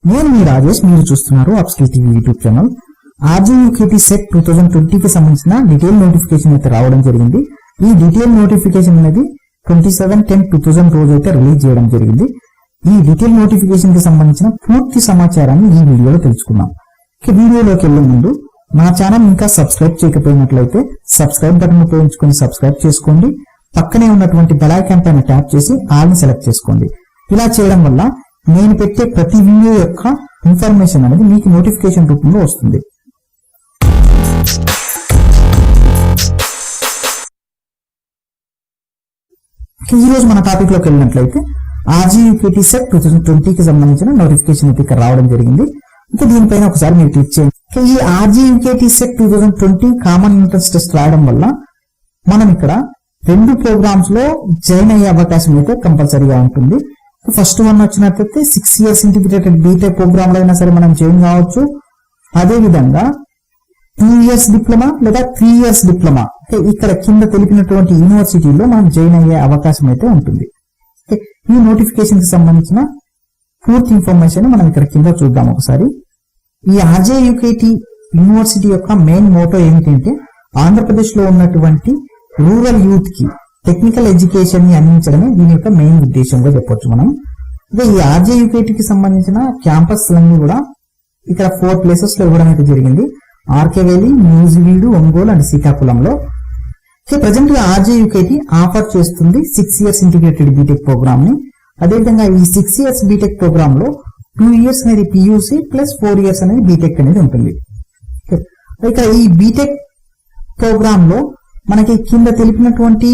నేను మీ రాజేష్, మీరు చూస్తున్నారు upskill TV YouTube channel. RGUKT SET 2020కి సంబంధించిన డీటెయిల్ నోటిఫికేషన్ అయితే రావడం జరిగింది. ఈ డీటెయిల్ నోటిఫికేషన్ అనేది 27/10/2000 రోజు అయితే రిలీజ్ చేయడం జరిగింది. ఈ డీటెయిల్ నోటిఫికేషన్ కి సంబంధించిన పూర్తి సమాచారాన్ని ఈ వీడియోలో తెలుసుకుందాం. వీడియోలోకి వెళ్లే ముందు మా ఛానల్ ఇంకా సబ్స్క్రైబ్ చేయకపోయినట్లయితే సబ్స్క్రైబ్ బటన్ ఉపయోగించుకొని సబ్స్క్రైబ్ చేసుకోండి. పక్కనే ఉన్నటువంటి బెల్ ఐకాన్ పైన ట్యాప్ చేసి ఆల్ ని సెలెక్ట్ చేసుకోండి. ఇలా చేయడం వల్ల నేను పెట్టే ప్రతి వీడియో యొక్క ఇన్ఫర్మేషన్ అనేది మీకు నోటిఫికేషన్ రూపంలో వస్తుంది. ఈ రోజు మన టాపిక్ లోకి వెళ్ళినట్లయితే ఆర్జీయూకేటీ సెట్ 2020కి సంబంధించిన నోటిఫికేషన్ అయితే ఇక్కడ రావడం జరిగింది. ఇంకా దీనిపైన ఒకసారి మీరు క్లిక్ చేయండి. ఈ RGUKT set 2020 common entrance test రాయడం వల్ల మనం ఇక్కడ 2 ప్రోగ్రామ్స్ లో జాయిన్ అయ్యే అవకాశం అయితే కంపల్సరీగా ఉంటుంది. ఫస్ట్ వన్ వచ్చినట్లయితే 6 years ఇంటిగ్రేటెడ్ బీటెక్ ప్రోగ్రామ్ లో అయినా సరే మనం జాయిన్ కావచ్చు. అదే విధంగా 2 years డిప్లొమా లేదా 3 years డిప్లొమా ఇక్కడ కింద తెలిపినటువంటి యూనివర్సిటీలో మనం జాయిన్ అయ్యే అవకాశం అయితే ఉంటుంది. ఈ నోటిఫికేషన్ కి సంబంధించిన పూర్తి ఇన్ఫర్మేషన్ మనం ఇక్కడ కింద చూద్దాం ఒకసారి. ఈ ఆర్జేయూకేటీ యూనివర్సిటీ యొక్క మెయిన్ మోటో ఏమిటంటే ఆంధ్రప్రదేశ్ లో ఉన్నటువంటి రూరల్ యూత్ కి టెక్నికల్ ఎడ్యుకేషన్ ని అందించడమే దీని యొక్క మెయిన్ ఉద్దేశంగా చెప్పొచ్చు మనం. ఈ ఆర్జేయూకేటీకి సంబంధించిన క్యాంపస్ లన్నీ కూడా ఇక్కడ 4 ప్లేసెస్ లో ఇవ్వడం అయితే జరిగింది. ఆర్కే వ్యాలీ, న్యూజివీడు, ఒంగోలు అండ్ శ్రీకాకుళంలో. ప్రజెంట్ గా ఆర్జేయూకేటీ ఆఫర్ చేస్తుంది 6 years ఇంటిగ్రేటెడ్ బీటెక్ ప్రోగ్రామ్ ని. అదేవిధంగా ఈ 6 years బీటెక్ ప్రోగ్రామ్ లో 2 years అనేది పియూసీ ప్లస్ 4 years అనేది బీటెక్ అనేది ఉంటుంది. ఇక ఈ బీటెక్ ప్రోగ్రామ్ లో మనకి కింద తెలిపినటువంటి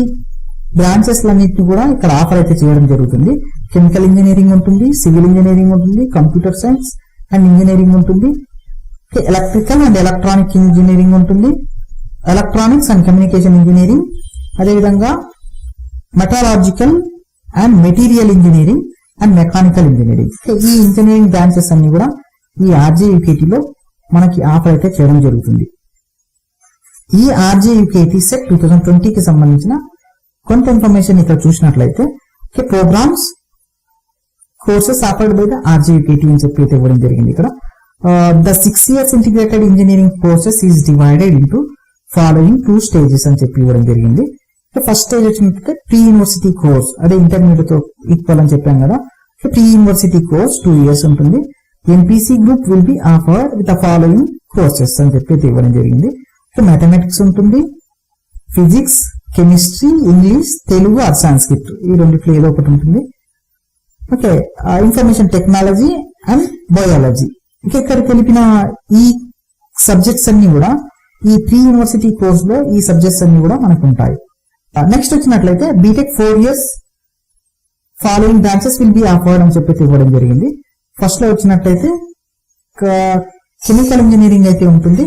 బ్రాంచెస్ లన్నింటినీ కూడా ఇక్కడ ఆఫర్ అయితే చేయడం జరుగుతుంది. కెమికల్ ఇంజనీరింగ్ ఉంటుంది, సివిల్ ఇంజనీరింగ్ ఉంటుంది, కంప్యూటర్ సైన్స్ అండ్ ఇంజనీరింగ్ ఉంటుంది, ఎలక్ట్రికల్ అండ్ ఎలక్ట్రానిక్ ఇంజనీరింగ్ ఉంటుంది, ఎలక్ట్రానిక్స్ అండ్ కమ్యూనికేషన్ ఇంజనీరింగ్, అదేవిధంగా metallurgical and material engineering and mechanical engineering. ఈ ఇంజనీరింగ్ బ్రాంచెస్ అన్ని కూడా ఈ ఆర్జేయూకేటీలో మనకి ఆఫర్ అయితే చేయడం జరుగుతుంది. ఈ ఆర్జేయూకేటీ సెట్ 2020కి సంబంధించిన కొంత ఇన్ఫర్మేషన్ ఇక్కడ చూసినట్లయితే programs courses offered by the RGUKT అని చెప్పి అయితే ఇవ్వడం జరిగింది. ఇక్కడ the 6 years integrated engineering courses is divided into following 2 stages అని చెప్పి ఇవ్వడం జరిగింది. ఫస్ట్ స్టేజ్ వచ్చినట్లయితే ప్రీ యూనివర్సిటీ కోర్స్, అదే ఇంటర్మీడియట్ తో ఈక్వల్ అని చెప్పాం కదా. ప్రీ యూనివర్సిటీ కోర్స్ 2 years ఉంటుంది. MPC group will be offered with the following courses అని చెప్పి ఇవ్వడం జరిగింది. మ్యాథమెటిక్స్ ఉంటుంది, physics, chemistry, English, Telugu are Sanskrit ఈ రెండిట్లో ఏదో ఒకటి ఉంటుంది. Okay, information technology and biology. ఇక్కడ తెలిపిన ఈ సబ్జెక్ట్స్ అన్ని కూడా ఈ ప్రీ యూనివర్సిటీ కోర్స్ లో ఈ సబ్జెక్ట్స్ అన్ని కూడా మనకు ఉంటాయి. నెక్స్ట్ వచ్చినట్లయితే BTech 4 years following branches will be offered అని చెప్పి ఇవ్వడం జరిగింది. ఫస్ట్ లో వచ్చినట్లయితే కెమికల్ ఇంజనీరింగ్ అయితే ఉంటుంది,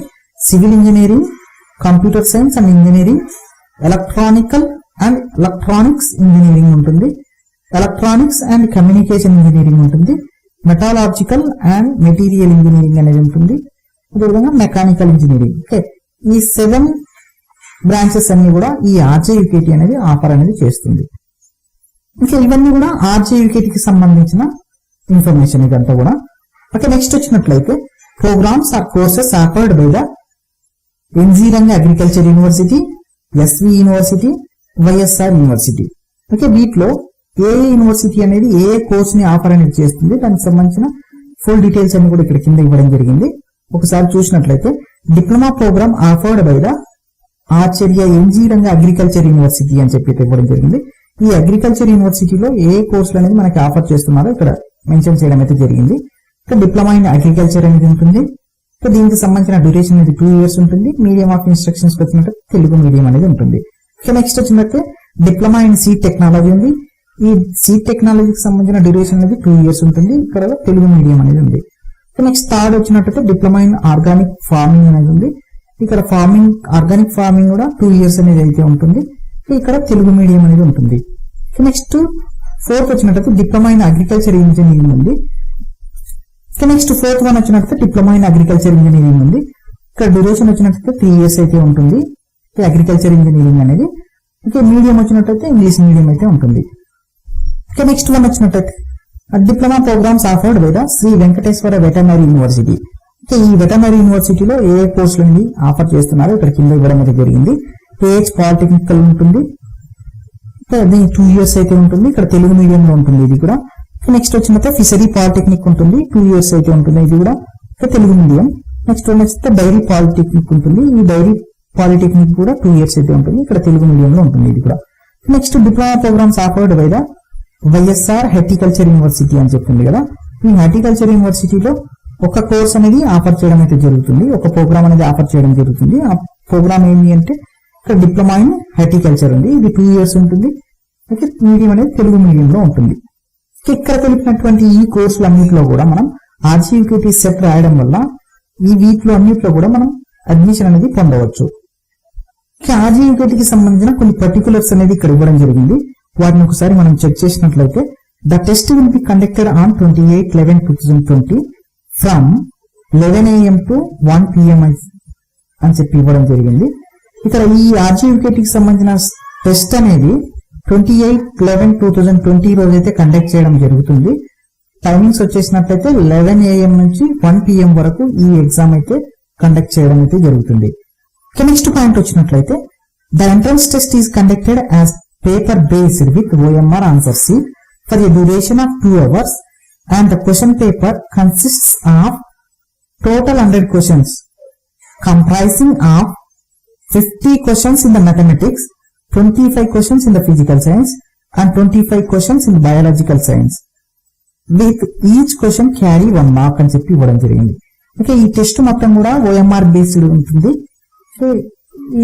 civil engineering, computer science and engineering, electronical and electronics engineering ఉంటుంది, ఎలక్ట్రానిక్స్ అండ్ కమ్యూనికేషన్ ఇంజనీరింగ్ ఉంటుంది, మెటాలజికల్ అండ్ మెటీరియల్ ఇంజనీరింగ్ అనేది ఉంటుంది, అదేవిధంగా మెకానికల్ ఇంజనీరింగ్. ఓకే, ఈ 7 బ్రాంచెస్ అన్ని కూడా ఈ ఆర్జేయూకేటీ అనేది ఆఫర్ అనేది చేస్తుంది. ఇంకా ఇవన్నీ కూడా ఆర్జేయూకేటీకి సంబంధించిన ఇన్ఫర్మేషన్ ఇదంతా కూడా. ఓకే, నెక్స్ట్ వచ్చినట్లయితే programs or courses offered by the NG Ranga agriculture university, SV university, YSR university. Okay, వీటిలో ఏ యూనివర్సిటీ అనేది ఏ కోర్స్ ని ఆఫర్ అనేది చేస్తుంది, దానికి సంబంధించిన ఫుల్ డీటెయిల్స్ అన్ని కూడా ఇక్కడ కింద ఇవ్వడం జరిగింది. ఒకసారి చూసినట్లయితే diploma program offered by the Acharya NG Ranga agriculture university అని చెప్పి ఇవ్వడం జరిగింది. ఈ అగ్రికల్చర్ యూనివర్సిటీలో ఏ కోర్సులు అనేది మనకి ఆఫర్ చేస్తున్నారో ఇక్కడ మెన్షన్ చేయడం అయితే జరిగింది. ఇక్కడ డిప్లొమా ఇన్ అగ్రికల్చర్ అనేది ఉంటుంది. దీనికి సంబంధించిన డ్యూరేషన్ అనేది 2 years ఉంటుంది. మీడియం ఆఫ్ ఇన్స్ట్రక్షన్స్ వచ్చినట్టు తెలుగు మీడియం అనేది ఉంటుంది. నెక్స్ట్ వచ్చినట్టు డిప్లొమా ఇన్ సీడ్ టెక్నాలజీ ఉంది. ఈ సీడ్ టెక్నాలజీకి సంబంధించిన డ్యూరేషన్ అనేది 2 years ఉంటుంది. ఇక్కడ తెలుగు మీడియం అనేది ఉంది. నెక్స్ట్ థర్డ్ వచ్చినట్టు డిప్లొమా ఇన్ ఆర్గానిక్ ఫార్మింగ్ అనేది ఉంది. ఇక్కడ ఆర్గానిక్ ఫార్మింగ్ కూడా 2 years అనేది అయితే ఉంటుంది. ఇక్కడ తెలుగు మీడియం అనేది ఉంటుంది. నెక్స్ట్ ఫోర్త్ వచ్చినట్టు డిప్లొమా ఇన్ అగ్రికల్చర్ ఇంజనీరింగ్ ఉంది. నెక్స్ట్ ఫోర్త్ వన్ వచ్చినట్టు డిప్లొమా ఇన్ అగ్రికల్చర్ ఇంజనీరింగ్ ఉంది. ఇక్కడ డ్యూరేషన్ వచ్చినట్టు 3 years అయితే ఉంటుంది అగ్రికల్చర్ ఇంజనీరింగ్ అనేది. మీడియం వచ్చినట్టయితే ఇంగ్లీష్ మీడియం అయితే ఉంటుంది. నెక్స్ట్ వన్ వచ్చినట్టయితే diploma programmes offered by the Sri Venkateswara veterinary university. ఈ వెటర్నరీ యూనివర్సిటీలో ఏ కోర్సులు ఆఫర్ చేస్తున్నారో ఇక్కడ కింద ఇవ్వడం అయితే జరిగింది. ఏహెచ్ పాలిటెక్నికల్ ఉంటుంది, అది 2 years అయితే ఉంటుంది. ఇక్కడ తెలుగు మీడియంలో ఉంటుంది ఇది కూడా. నెక్స్ట్ వచ్చినట్టు ఫిషరీ పాలిటెక్నిక్ ఉంటుంది, 2 years అయితే ఉంటుంది ఇది కూడా, తెలుగు మీడియం. నెక్స్ట్ వస్తే డైరీ పాలిటెక్నిక్ ఉంటుంది, ఈ డైరీ పాలిటెక్నిక్ కూడా 2 years అయితే ఉంటుంది, ఇక్కడ తెలుగు మీడియంలో ఉంటుంది ఇది కూడా. Next diploma programmes offered by the YSR horticulture university అని చెప్తుంది కదా. ఈ హార్టికల్చర్ యూనివర్సిటీలో ఒక కోర్స్ అనేది ఆఫర్ చేయడం అయితే జరుగుతుంది, ఒక ప్రోగ్రామ్ అనేది ఆఫర్ చేయడం జరుగుతుంది. ఆ ప్రోగ్రామ్ ఏంటి అంటే ఇక్కడ డిప్లొమా ఇన్ హార్టికల్చర్ ఉంది, ఇది 2 years ఉంటుంది. మీడియం అనేది తెలుగు మీడియంలో ఉంటుంది. ఇక్కడ తెలిపినటువంటి ఈ కోర్సులు అన్నింటిలో కూడా మనం ఆర్జీయూకేటీ సెట్ రాయడం వల్ల ఈ వీటిలో అన్నింటిలో కూడా మనం అడ్మిషన్ అనేది పొందవచ్చు. ఆర్జీయూకేటీకి సంబంధించిన కొన్ని పర్టికులర్స్ అనేది ఇక్కడ ఇవ్వడం జరిగింది, వాటిని ఒకసారి మనం చెక్ చేసినట్లయితే the test will be conducted on 28/11/2020 from 11 AM to 1 PM అని చెప్పి ఇవ్వడం జరిగింది. ఇక్కడ ఈ ఆర్జీయూకేటీకి సంబంధించిన టెస్ట్ అనేది 28/11/2020 రోజు అయితే కండక్ట్ చేయడం జరుగుతుంది. టైమింగ్స్ వచ్చేసినట్లయితే 11 AM నుంచి 1 PM వరకు ఈ ఎగ్జామ్ అయితే కండక్ట్ చేయడం అయితే జరుగుతుంది. నెక్స్ట్ పాయింట్ వచ్చినట్లయితే the entrance test is conducted as paper based with OMR answer sheet for a duration of 2 hours and the question paper consists of total 100 questions comprising of 50 questions in the mathematics, 25 questions in the physical science and 25 questions in the biological science with each question carry 1 mark అని చెప్పి ఇవ్వడం జరిగింది. Okay, ఈ test మొత్తం కూడా OMR based ఉంటుంది.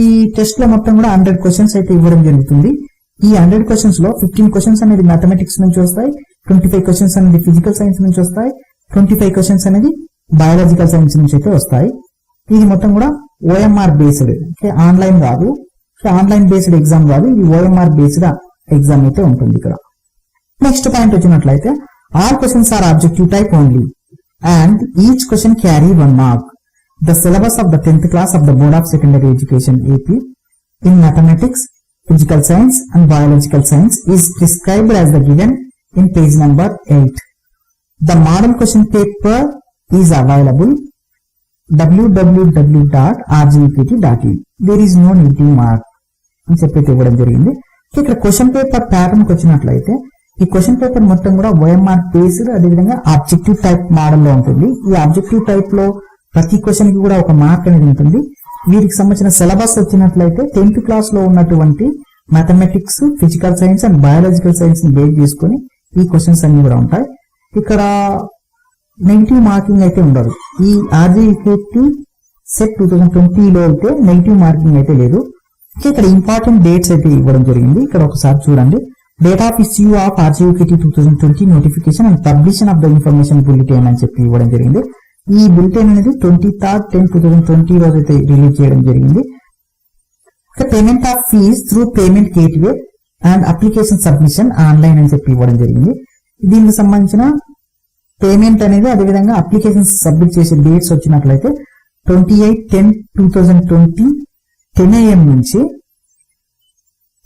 ఈ test లో మొత్తం కూడా 100 questions అయితే ఇవ్వడం జరుగుతుంది. ఈ 100 questions లో 15 questions అనేది మ్యాథమెటిక్స్ నుంచి వస్తాయి, 25 questions అనేది ఫిజికల్ సైన్స్ నుంచి వస్తాయి, 25 questions అనేది బయాలజికల్ సైన్స్ నుంచి అయితే వస్తాయి. ఇది మొత్తం కూడా OMR బేస్డ్, ఆన్లైన్ కాదు, ఆన్లైన్ బేస్డ్ ఎగ్జామ్ కాదు, ఇది OMR బేస్డ్ ఎగ్జామ్ అయితే ఉంటుంది ఇక్కడ. నెక్స్ట్ పాయింట్ వచ్చినట్లయితే all questions are objective type only and each question carry 1 mark. The syllabus of the 10th class of the Board of Secondary Education AP in mathematics, physical science and biological science is prescribed as the given in page number 8. The model question paper is available www.rgukt.in. There is no negative mark అని చెప్పి ఇవ్వడం జరిగింది. ఇక్కడ question paper pattern కి వచ్చినట్లయితే ఈ question paper మొత్తం కూడా OMR బేస్డ్, అదేవిధంగా ఆబ్జెక్టివ్ టైప్ మోడల్ లో ఉంటుంది. ఈ ఆబ్జెక్టివ్ టైప్ లో ప్రతి క్వశ్చన్ కి కూడా ఒక మార్క్ అనేది ఉంటుంది. వీటికి సంబంధించిన సిలబస్ వచ్చినట్లయితే 10th క్లాస్ లో ఉన్నటువంటి mathematics, physical science and biological science ని బేస్ చేసుకుని ఈ క్వశ్చన్స్ అన్ని కూడా ఉంటాయి. ఇక్కడ నెగిటివ్ మార్కింగ్ అయితే ఉండదు. ఈ ఆర్జీయూకేటీ సెట్ 2020 లో అయితే నెగిటివ్ మార్కింగ్ అయితే లేదు. ఇక్కడ ఇంపార్టెంట్ డేట్స్ అయితే ఇవ్వడం జరిగింది. ఇక్కడ ఒకసారి చూడండి, date of issue of RGUKT 2020 notification and పబ్లిషన్ of the information bulletin అని చెప్పి ఇవ్వడం జరిగింది. ఈ బులెటిన్ అనేది 23/10/2020 రోజు అయితే రిలీజ్ చేయడం జరిగింది. Payment of fee through payment gateway and application submission online అని చెప్పి ఇవ్వడం జరిగింది. దీనికి సంబంధించిన పేమెంట్ అనేది, అదేవిధంగా అప్లికేషన్ సబ్మిట్ చేసే డేట్స్ వచ్చినట్లయితే 28/10/2020 10 AM నుంచి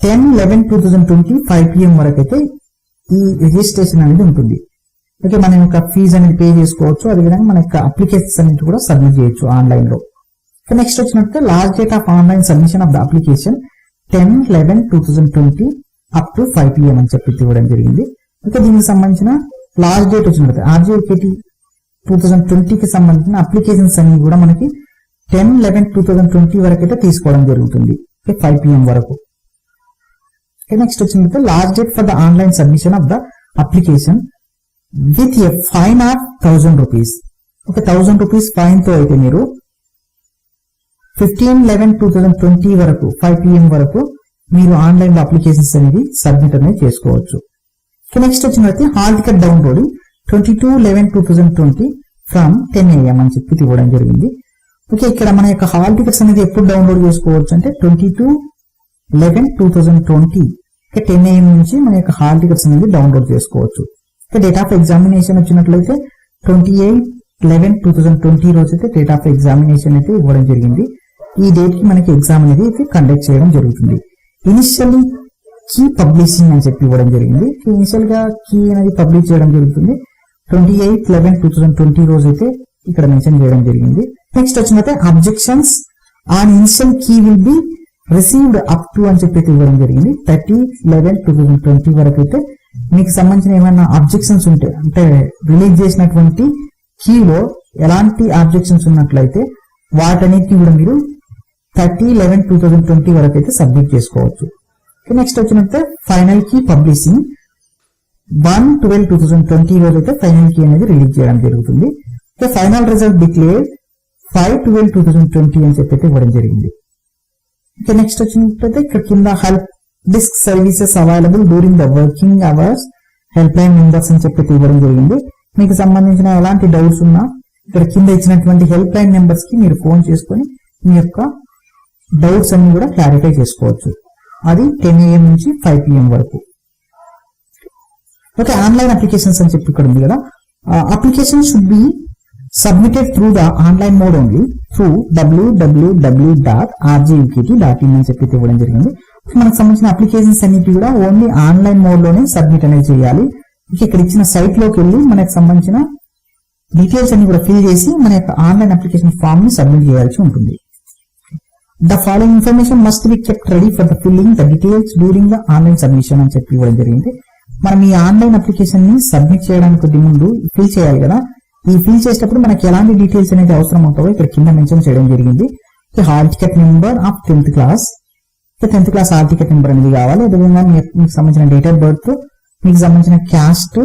10/11/2020 5 PM వరకు అయితే ఈ రిజిస్ట్రేషన్ అనేది ఉంటుంది. ఓకే, మన యొక్క ఫీజు అనేది పే చేసుకోవచ్చు, అదేవిధంగా మన యొక్క అప్లికేషన్స్ అనేది కూడా సబ్మిట్ చేయొచ్చు ఆన్లైన్ లో. నెక్స్ట్ వచ్చినట్టు last date of online submission of the application 10/11/2020 up to 5 PM అని చెప్పి ఇవ్వడం జరిగింది. ఓకే, దీనికి సంబంధించిన లాస్ట్ డేట్ వచ్చినట్టు ఆర్జీయూకేటీ 2020 కి సంబంధించిన అప్లికేషన్స్ అన్ని కూడా మనకి 10/11/2020 వరకు అయితే తీసుకోవడం జరుగుతుంది, 5 PM వరకు. నెక్స్ట్ వచ్చినట్టు last date for the online submission of the application with a fine of 1000 rupees. Okay, 1000 rupees fine తో అయితే మీరు 15/11/2020 వరకు 5 PM వరకు మీరు ఆన్లైన్ లో అప్లికేషన్స్ అనేది సబ్మిట్ అనేది చేసుకోవచ్చు. నెక్స్ట్ వచ్చినట్టు hall ticket downloading 22/11/2020 from 10 AM అని చెప్పి ఇవ్వడం జరిగింది. ఓకే, ఇక్కడ మన యొక్క హాల్ టికెట్స్ అనేది ఎప్పుడు డౌన్లోడ్ చేసుకోవచ్చు అంటే 22/11/2020 10 AM నుంచి మన యొక్క హాల్ టికెట్స్ అనేది డౌన్లోడ్ చేసుకోవచ్చు. డేట్ ఆఫ్ ఎగ్జామినేషన్ వచ్చినట్లయితే 28/11/2020 రోజు అయితే డేట్ ఆఫ్ ఎగ్జామినేషన్ అయితే ఇవ్వడం జరిగింది. ఈ డేట్ కి మనకి ఎగ్జామ్ అనేది కండక్ట్ చేయడం జరుగుతుంది. ఇనిషియల్లీ కీ పబ్లిషింగ్ అని చెప్పి ఇవ్వడం జరిగింది. ఇనిషియల్ గా కీ అనేది పబ్లిష్ చేయడం జరుగుతుంది 28/11/2020 రోజు అయితే ఇక్కడ మెన్షన్ చేయడం జరిగింది. నెక్స్ట్ వచ్చినట్టే objections on initial key will be received up to అని చెప్పి ఇవ్వడం జరిగింది. 30/11/2020 వరకు అయితే మీకు సంబంధించిన ఏమైనా అబ్జెక్షన్స్ ఉంటే అంటే రిలీజ్ చేసినటువంటి కీలో ఎలాంటి అబ్జెక్షన్స్ ఉన్నట్లయితే వాటన్నిటిని కూడా మీరు 30/11/2020 వరకు అయితే సబ్మిట్ చేసుకోవచ్చు. నెక్స్ట్ వచ్చినట్టే ఫైనల్ కీ పబ్లిషింగ్ 1/12/2020 రోజు అయితే ఫైనల్ కీ అనేది రిలీజ్ చేయడం జరుగుతుంది. ఫైనల్ రిజల్ట్ డిక్లేర్ 5/12/2020 అని చెప్పి ఇవ్వడం జరిగింది. నెక్స్ట్ వచ్చినట్లయితే ఇక్కడ కింద help desk services available during the working hours helpline numbers అని చెప్పి ఇవ్వడం జరిగింది. మీకు సంబంధించిన ఎలాంటి డౌట్స్ ఉన్నా ఇక్కడ కింద ఇచ్చినటువంటి హెల్ప్ లైన్ నెంబర్స్ కి మీరు ఫోన్ చేసుకొని మీ యొక్క డౌట్స్ అన్ని కూడా క్లారిఫై చేసుకోవచ్చు. అది 10 AM నుంచి 5 PM వరకు. ఓకే, ఆన్లైన్ అప్లికేషన్స్ అని చెప్పి ఇక్కడ ఉంది కదా. Application should be submitted through the online mode only through www.rgukt.in అని చెప్పి ఇవ్వడం జరిగింది. మనకు సంబంధించిన అప్లికేషన్స్ అన్నిటి కూడా ఓన్లీ ఆన్లైన్ మోడ్ లోనే సబ్మిట్ అనేది చేయాలి. ఇక్కడ ఇచ్చిన సైట్ లోకి వెళ్ళి మనకు సంబంధించిన డీటెయిల్స్ అన్ని కూడా ఫిల్ చేసి మన యొక్క ఆన్లైన్ అప్లికేషన్ ఫామ్ ని సబ్మిట్ చేయాల్సి ఉంటుంది. The following information must be kept ready for the filling the details during the online submission అని చెప్పి ఇవ్వడం జరిగింది. మనం ఈ ఆన్లైన్ అప్లికేషన్ ని సబ్మిట్ చేయడానికి కొద్ది ముందు ఫిల్ చేయాలి కదా. ఈ ఫిల్ చేసేటప్పుడు మనకి ఎలాంటి డీటెయిల్స్ అనేది అవసరం అవుతావో ఇక్కడ కింద మెన్షన్ చేయడం జరిగింది. Hall ticket number of 10th class, 10th class hall ticket number అనేది కావాలి. అదేవిధంగా మీకు సంబంధించిన డేట్ ఆఫ్ బర్త్, మీకు సంబంధించిన క్యాస్ట్,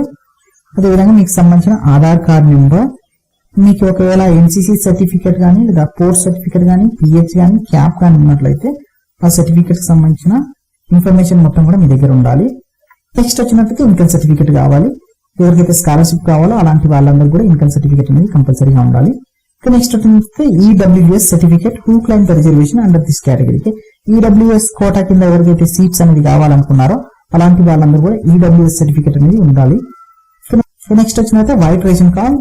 అదేవిధంగా మీకు సంబంధించిన ఆధార్ కార్డ్ నెంబర్, మీకు ఒకవేళ NCC సర్టిఫికేట్ కానీ లేదా పోస్ట్ సర్టిఫికేట్ కానీ PH కానీ క్యాప్ కానీ ఉన్నట్లయితే ఆ సర్టిఫికేట్ కి సంబంధించిన ఇన్ఫర్మేషన్ మొత్తం కూడా మీ దగ్గర ఉండాలి. నెక్స్ట్ వచ్చినట్లయితే ఇన్కమ్ సర్టిఫికేట్ కావాలి. ఎవరికైతే స్కాలర్షిప్ కావాలో అలాంటి వాళ్ళందరూ కూడా ఇన్కమ్ సర్టిఫికేట్ అనేది కంపల్సరీగా ఉండాలి. నెక్స్ట్ వచ్చినట్లయితే EWS certificate who claim the reservation under this కేటగిరీకి. EWS కోటా కింద ఎవరికైతే సీట్స్ అనేది కావాలనుకున్నారో అలాంటి వాళ్ళందరూ కూడా EWS సర్టిఫికేట్ అనేది ఉండాలి. నెక్స్ట్ వచ్చినట్లయితే white ration card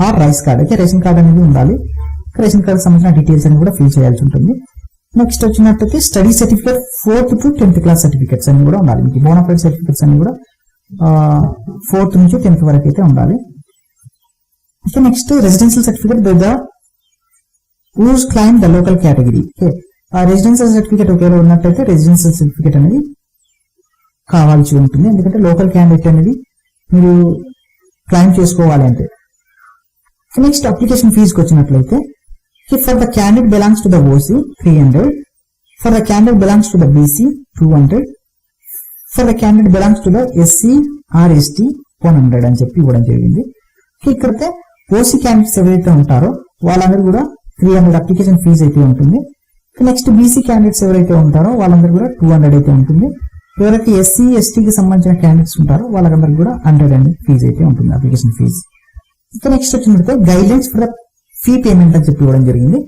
or rice card, అయితే రేషన్ కార్డ్ అనేది ఉండాలి. రేషన్ కార్డ్ సంబంధించిన డీటెయిల్స్ అని కూడా ఫిల్ చేయాల్సి ఉంటుంది. నెక్స్ట్ వచ్చినట్లయితే study certificate 4th to 10th class certificates అన్ని కూడా ఉండాలి. మీకు బోనాఫైడ్ సర్టిఫికేట్స్ అన్ని కూడా 4th నుంచి 10th వరకు అయితే ఉండాలి. Next residential certificate by the whose claim the local category. ఆ రెసిడెన్షియల్ సర్టిఫికేట్ ఒకవేళ ఉన్నట్లయితే రెసిడెన్షియల్ సర్టిఫికేట్ అనేది కావాల్సి ఉంటుంది. ఎందుకంటే లోకల్ క్యాండిడేట్ అనేది మీరు క్లైమ్ చేసుకోవాలి అంటే. నెక్స్ట్ అప్లికేషన్ ఫీజుకి వచ్చినట్లయితే for the candidate belongs to the OC 300, for the candidate belongs to the BC 200, for the candidate belongs to the SC or ST 100 అని చెప్పి ఇవ్వడం జరిగింది. ఇక్కడైతే OC క్యాండిడేట్స్ ఎవరైతే ఉంటారో వాళ్ళందరూ కూడా 300 అప్లికేషన్ ఫీజు అయితే ఉంటుంది. నెక్స్ట్ BC క్యాండిడేట్స్ ఎవరైతే ఉంటారో వాళ్ళందరూ కూడా 200 అయితే ఉంటుంది. ఎవరైతే SC ST కి సంబంధించిన క్యాండిడేట్స్ ఉంటారో వాళ్ళందరికీ కూడా 100 ఫీజు అయితే ఉంటుంది అప్లికేషన్ ఫీజు. నెక్స్ట్ వచ్చినట్లయితే guidelines for the fee payment అని చెప్పి ఇవ్వడం జరిగింది.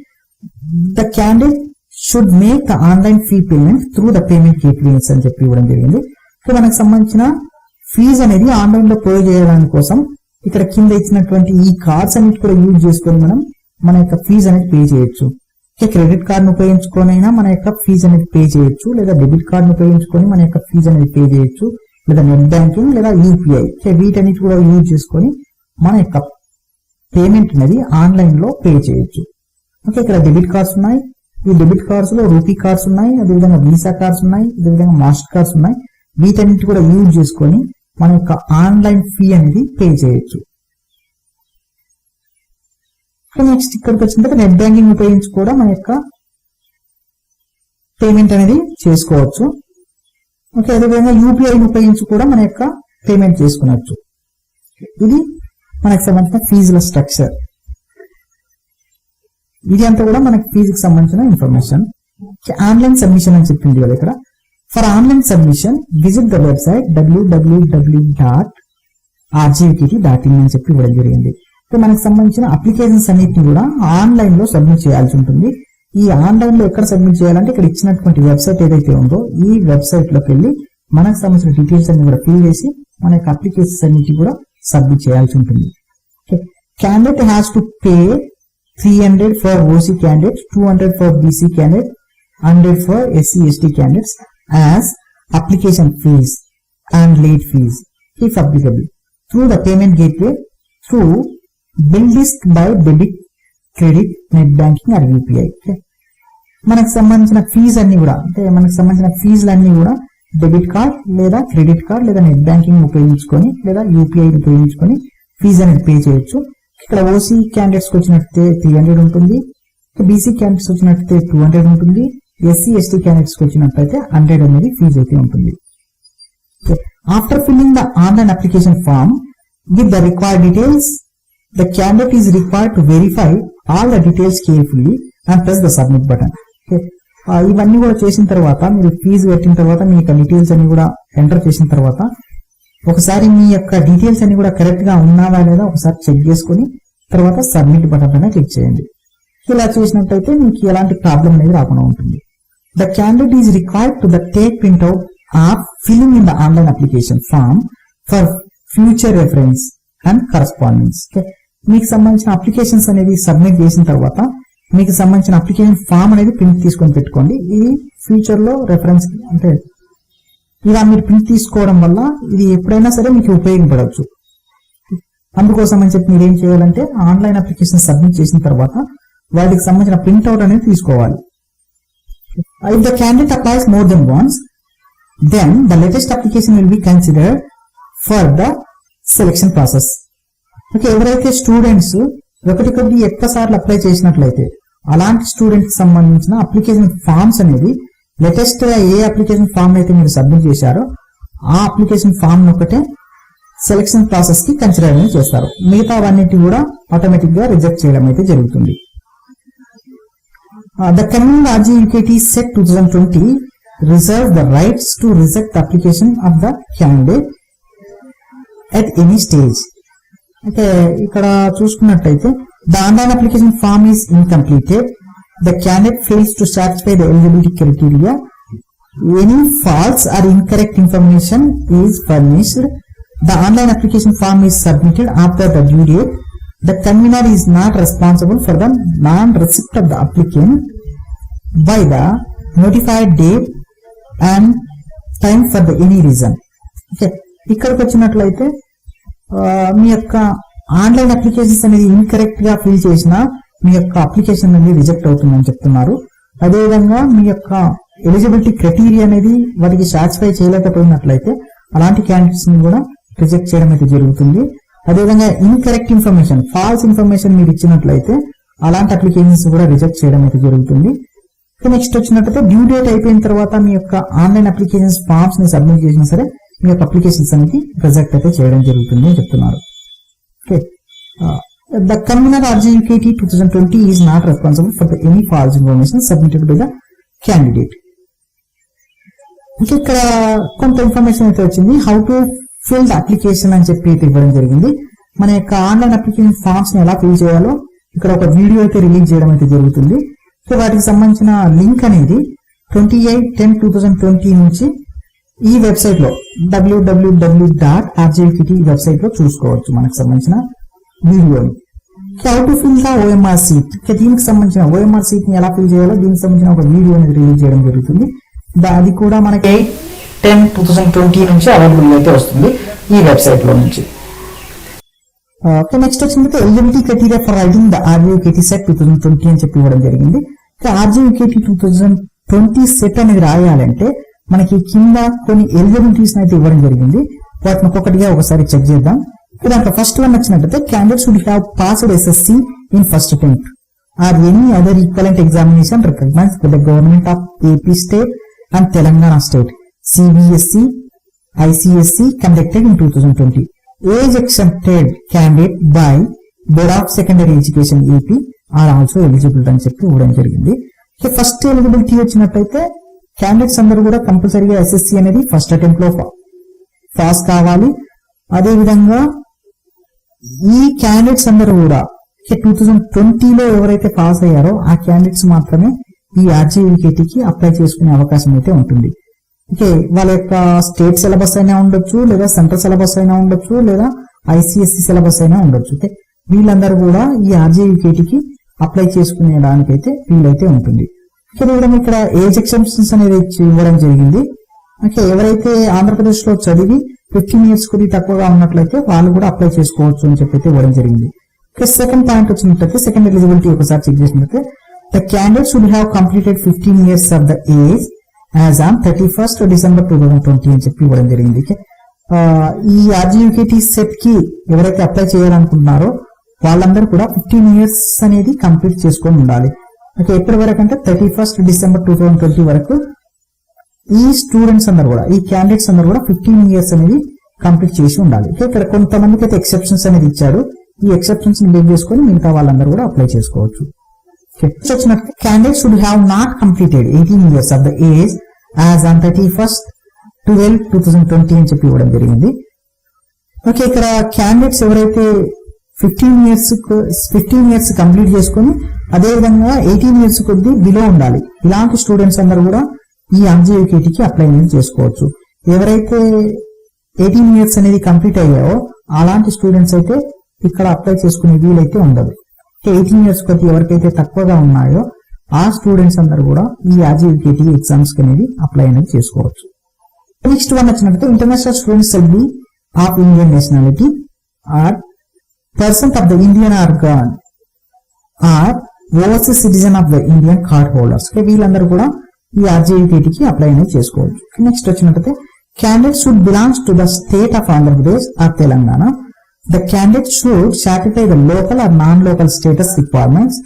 The candidate should make the online fee payment through the payment gateways అని చెప్పి ఇవ్వడం జరిగింది. సో మనకు సంబంధించిన ఫీజు అనేది ఆన్లైన్ లో పే చేయడానికి కోసం ఇక్కడ కింద ఇచ్చినటువంటి ఈ కార్డ్స్ అన్నిటి కూడా యూజ్ చేసుకొని మనం మన యొక్క ఫీజు అనేది పే చేయొచ్చు. క్రెడిట్ కార్డును ఉపయోగించుకొని అయినా మన యొక్క ఫీజు అనేది పే చేయొచ్చు, లేదా డెబిట్ కార్డును ఉపయోగించుకొని మన యొక్క ఫీజు అనేది పే చేయొచ్చు, లేదా నెట్ బ్యాంకింగ్ లేదా UPI వీటన్నిటి కూడా యూజ్ చేసుకొని మన యొక్క పేమెంట్ అనేది ఆన్లైన్ లో పే చేయొచ్చు. ఓకే, ఇక్కడ డెబిట్ కార్డ్స్ ఉన్నాయి. ఈ డెబిట్ కార్డ్స్ లో రూపీ కార్డ్స్ ఉన్నాయి, అదేవిధంగా వీసా కార్డ్స్ ఉన్నాయి, అదేవిధంగా మాస్టర్ కార్డ్స్ ఉన్నాయి. వీటన్నిటి కూడా యూజ్ చేసుకొని మన యొక్క ఆన్లైన్ ఫీ అనేది పే చేయొచ్చు. నెక్స్ట్ ఇక్కడికి వచ్చిన తర్వాత నెట్ బ్యాంకింగ్ ఉపయోగించి కూడా మన యొక్క పేమెంట్ అనేది చేసుకోవచ్చు. ఓకే, అదేవిధంగా UPI ఉపయోగించి కూడా మన యొక్క పేమెంట్ చేసుకునవచ్చు. ఇది మనకు సంబంధించిన ఫీజుల స్ట్రక్చర్. ఇది అంతా కూడా మనకి ఫీజుకి సంబంధించిన ఇన్ఫర్మేషన్. ఆన్లైన్ సబ్మిషన్ అని చెప్పింది కదా ఇక్కడ. For online submission visit the website www.rgukt.in అని చెప్పి ఇవ్వడం జరిగింది. మనకు సంబంధించిన అప్లికేషన్స్ అన్నిటిని కూడా ఆన్లైన్ లో సబ్మిట్ చేయాల్సి ఉంటుంది. ఈ ఆన్లైన్ లో ఎక్కడ సబ్మిట్ చేయాలంటే ఇక్కడ ఇచ్చినటువంటి వెబ్సైట్ ఏదైతే ఉందో ఈ వెబ్సైట్ లోకి వెళ్ళి మనకు సంబంధించిన డీటెయిల్స్ అన్ని కూడా ఫిల్ చేసి మన యొక్క అప్లికేషన్స్ అన్నిటి కూడా సబ్మిట్ చేయాల్సి ఉంటుంది. Candidate has to pay 300 for OC candidates, 200 for BC candidate, 100 for SC ST candidates as application fees and late fees if applicable through the payment gateway through bill disk by debit, credit, net banking or UPI. Okay. మనకు సంబంధించిన fee అన్ని కూడా అంటే మనకు సంబంధించిన ఫీజులన్నీ కూడా debit card లేదా credit card లేదా నెట్ బ్యాంకింగ్ ఉపయోగించుకొని లేదా యూపీఐ ఉపయోగించుకొని ఫీజు అనేది పే చేయొచ్చు. ఇక్కడ ఓసీ క్యాండిడేట్స్కి వచ్చినట్టే 300 ఉంటుంది, బీసీ క్యాండిడేట్స్ వచ్చినట్లయితే 200 ఉంటుంది, ఎస్సీ ఎస్టీ క్యాండిడేట్స్కి వచ్చినట్లయితే 100 అనేది ఫీజు అయితే ఉంటుంది. After filling the online application form with the required details the candidate is required to verify all the details carefully and press the submit button. ఇవన్నీ కూడా చేసిన తర్వాత మీరు ఫీజు కట్టిన తర్వాత మీ యొక్క డీటెయిల్స్ అన్ని కూడా ఎంటర్ చేసిన తర్వాత ఒకసారి మీ యొక్క డీటెయిల్స్ అన్ని కూడా కరెక్ట్ గా ఉన్నావా లేదా ఒకసారి చెక్ చేసుకుని తర్వాత సబ్మిట్ బటన్ పైన క్లిక్ చేయండి. ఇలా చేసినట్టయితే మీకు ఎలాంటి ప్రాబ్లం అనేది రాకుండా ఉంటుంది. The candidate is required to the take printout of filling in the online application form for future reference and correspondence. మీకు సంబంధించిన అప్లికేషన్స్ అనేది సబ్మిట్ చేసిన తర్వాత మీకు సంబంధించిన అప్లికేషన్ ఫామ్ అనేది ప్రింట్ తీసుకొని పెట్టుకోండి. ఇది ఫ్యూచర్ లో రెఫరెన్స్ అంటే ఇలా మీరు ప్రింట్ తీసుకోవడం వల్ల ఇది ఎప్పుడైనా సరే మీకు ఉపయోగపడవచ్చు. అందుకోసం అని చెప్పి మీరు ఏం చేయాలంటే ఆన్లైన్ అప్లికేషన్ సబ్మిట్ చేసిన తర్వాత వాటికి సంబంధించిన ప్రింట్అవుట్ అనేది తీసుకోవాలి. If the candidate applies more than once then the latest application will be considered for the selection process. Okay, ఎవరైతే స్టూడెంట్స్ ఒకటి కొద్ది ఎక్కువ సార్లు అప్లై చేసినట్లయితే అలాంటి స్టూడెంట్స్ సంబంధించిన అప్లికేషన్ ఫామ్స్ అనేది లేటెస్ట్ గా ఏ అప్లికేషన్ ఫామ్ అయితే మీరు సబ్మిట్ చేశారో ఆ అప్లికేషన్ ఫామ్ ఒకటే సెలెక్షన్ ప్రాసెస్ కి కన్సిడర్ అనేది చేస్తారు. మిగతా అవన్నిటి కూడా ఆటోమేటిక్ గా రిజెక్ట్ చేయడం అయితే జరుగుతుంది. The coming RGUKT set 2020 reserve the rights to reject the application of the candidate at any stage. అయితే ఇక్కడ చూసుకున్నట్టయితే the online application form is incompleted, the candidate fails to satisfy the eligibility criteria, any false or incorrect information is furnished, the online application form is submitted after the due date, the convener is not responsible for the non receipt of the applicant by the notified date and time for the any reason. Okay, ఇక్కడికి వచ్చినట్లయితే మీ యొక్క online applications అనేది incorrect గా fill చేసినా మీ యొక్క application అనేది reject అవుతుందని చెప్తున్నారు. అదేవిధంగా మీ యొక్క ఎలిజిబిలిటీ క్రైటీరియా అనేది వాటికి సాటిస్ఫై చేయలేకపోయినట్లయితే అలాంటి క్యాండిడేట్స్ ని కూడా రిజెక్ట్ చేయడం అయితే జరుగుతుంది. అదేవిధంగా ఇన్కరెక్ట్ ఇన్ఫర్మేషన్, ఫాల్స్ ఇన్ఫర్మేషన్ మీరు ఇచ్చినట్లయితే అలాంటి అప్లికేషన్స్ కూడా రిజెక్ట్ చేయడం అయితే జరుగుతుంది. నెక్స్ట్ వచ్చినట్లయితే డ్యూ డేట్ అయిపోయిన తర్వాత మీ యొక్క ఆన్లైన్ అప్లికేషన్స్ ఫామ్స్ ని సబ్మిట్ చేసినా సరే మీ యొక్క అప్లికేషన్స్ అనేది రిజెక్ట్ అయితే చేయడం జరుగుతుంది అని చెప్తున్నారు. Okay, the convener RGUKT 2020 is not responsible for the any false information submitted by the candidate. ఇంకా ఇక్కడ కొంత ఇన్ఫర్మేషన్ అయితే వచ్చింది. How to fill the application అని చెప్పి ఇవ్వడం జరిగింది. మన యొక్క ఆన్లైన్ అప్లికేషన్ ఫామ్స్ ని ఎలా ఫిల్ చేయాలో ఇక్కడ ఒక వీడియో అయితే రిలీజ్ చేయడం అయితే జరుగుతుంది. సో వాటికి సంబంధించిన లింక్ అనేది 28/10/2020 నుంచి ఈ వెబ్సైట్ లో www.rgukt వెబ్సైట్ లో చూసుకోవచ్చు మనకు సంబంధించిన వీడియోని. How to fill the OMR seat, దీనికి సంబంధించిన OMR సీట్ ని ఎలా ఫిల్ చేయాలో దీనికి సంబంధించిన ఒక వీడియో అనేది రిలీజ్ చేయడం జరుగుతుంది. అది కూడా మనకి 8/10/2020 నుంచి అవైలబుల్ అయితే వస్తుంది ఈ వెబ్సైట్ లో నుంచి. నెక్స్ట్ వచ్చింది eligibility criteria for writing the RGUKT set 2020 అని చెప్పి ఇవ్వడం జరిగింది. RGUKT 2020 సెట్ అనేది రాయాలంటే మనకి కింద కొన్ని ఎలిజిబిలిటీస్ అయితే ఇవ్వడం జరిగింది. వాటిని ఒక్కొక్కటిగా ఒకసారి చెక్ చేద్దాం. దాంట్లో ఫస్ట్ వన్ వచ్చినట్టయితే candidates would have passed SSC in first attempt or any other equivalent examination recognised by the government of AP state and Telangana state CBSE ICSE conducted in 2020. Age accepted candidate by board of secondary education AP are also eligible అని చెప్పి ఇవ్వడం జరిగింది. First eligibility వచ్చినట్టయితే candidates అందరూ కూడా కంపల్సరీగా SSC అనేది first attempt లో పాస్ కావాలి. అదేవిధంగా ఈ క్యాండిడేట్స్ అందరూ కూడా 2020లో ఎవరైతే పాస్ అయ్యారో ఆ క్యాండిడేట్స్ మాత్రమే ఈ RGUKT కి అప్లై చేసుకునే అవకాశం అయితే ఉంటుంది. ఓకే, వాళ్ళ యొక్క స్టేట్ సిలబస్ అయినా ఉండొచ్చు, లేదా సెంట్రల్ సిలబస్ అయినా ఉండొచ్చు, లేదా ICSE సిలబస్ అయినా ఉండొచ్చు. ఓకే, వీళ్ళందరూ కూడా ఈ RGUKT కి అప్లై చేసుకునేదానికైతే వీలైతే ఉంటుంది. ఇక్కడ ఏజ్ ఎగ్జామ్షన్స్ అనేది ఇవ్వడం జరిగింది. ఓకే, ఎవరైతే ఆంధ్రప్రదేశ్ లో చదివి 15 years కొద్ది తక్కువగా ఉన్నట్లయితే వాళ్ళు కూడా అప్లై చేసుకోవచ్చు అని చెప్పి ఇవ్వడం జరిగింది. ఓకే, సెకండ్ పాయింట్ వచ్చినట్లయితే సెకండ్ ఎలిజిబిలిటీ ఒకసారి చెక్ చేసినట్లయితే the candidate should have completed 15 years of the age as on 31st December 2020 అని చెప్పి ఇవ్వడం జరిగింది. ఈ RGUKT సెట్ కి ఎవరైతే అప్లై చేయాలనుకుంటున్నారో వాళ్ళందరూ కూడా 15 years అనేది కంప్లీట్ చేసుకొని ఉండాలి. ఓకే, ఎప్పటి వరకు అంటే 31st December 2020 వరకు ఈ స్టూడెంట్స్ అందరూ కూడా, ఈ క్యాండిడేట్స్ అందరూ కూడా 15 years అనేది కంప్లీట్ చేసి ఉండాలి. ఇక్కడ కొంతమందికి అయితే ఎక్సెప్షన్స్ అనేది ఇచ్చాడు. ఈ ఎక్సెప్షన్స్ ని బేస్ చేసుకొని మిగతా వాళ్ళందరూ కూడా అప్లై చేసుకోవచ్చు. వచ్చినట్టు candidate should have not completed 18 years of the age as on 31st 12/2020 అని చెప్పి ఇవ్వడం జరిగింది. ఓకే, ఇక్కడ క్యాండిడేట్స్ ఎవరైతే 15 years కంప్లీట్ చేసుకొని అదే విధంగా 18 years కొద్ది బిలో ఉండాలి, ఇలాంటి స్టూడెంట్స్ అందరూ కూడా ఈ RGUKT కి అప్లై అనేది చేసుకోవచ్చు. ఎవరైతే 18 years అనేది కంప్లీట్ అయ్యాయో అలాంటి స్టూడెంట్స్ అయితే ఇక్కడ అప్లై చేసుకునే వీలైతే ఉండదు. 18 years కొద్ది ఎవరికైతే తక్కువగా ఉన్నాయో ఆ స్టూడెంట్స్ అందరూ కూడా ఈ RGUKT ఎగ్జామ్స్ అనేది అప్లై అనేది చేసుకోవచ్చు. నెక్స్ట్ వన్ వచ్చినట్టు international students shall be of Indian nationality or person of the Indian origin or overseas citizen of the Indian card holders. వీళ్ళందరూ కూడా ఈ RGUKT కి అప్లై అనేది చేసుకోవచ్చు. నెక్స్ట్ వచ్చినట్లయితే candidate should belongs to the state of Andhra Pradesh or Telangana. The candidate should satisfy the local or non local status requirements